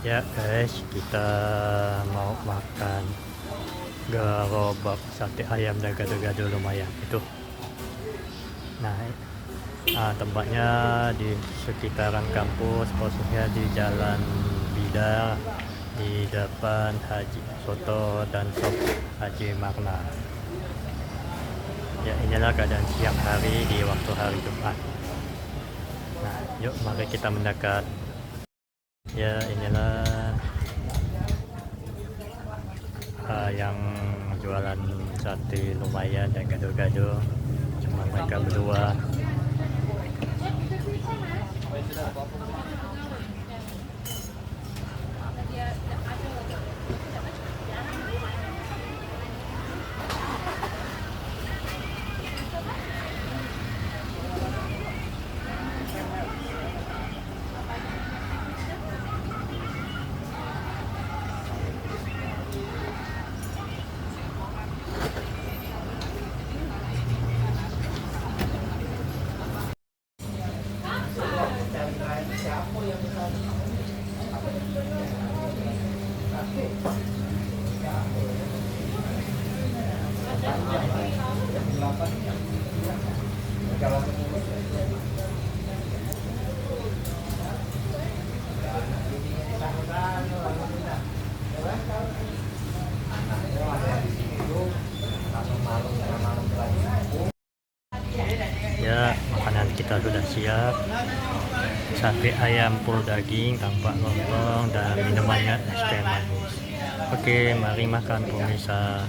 Ya guys, kita mau makan gerobak sate ayam dan gado-gado lumayan itu. Nah, tempatnya di sekitaran kampus, khususnya di Jalan Bidar, di depan Haji Soto dan Sop Haji Makna. Ya, inilah keadaan siang hari di waktu hari Jumat. Nah, yuk mari kita mendekat. Ya, inilah yang jualan sate lumayan dan gado-gado, cuma mereka berdua. Ya, makanan kita sudah siap. Sate ayam full daging tanpa lontong dan minumannya es teh manis. Oke, mari makan pemirsa.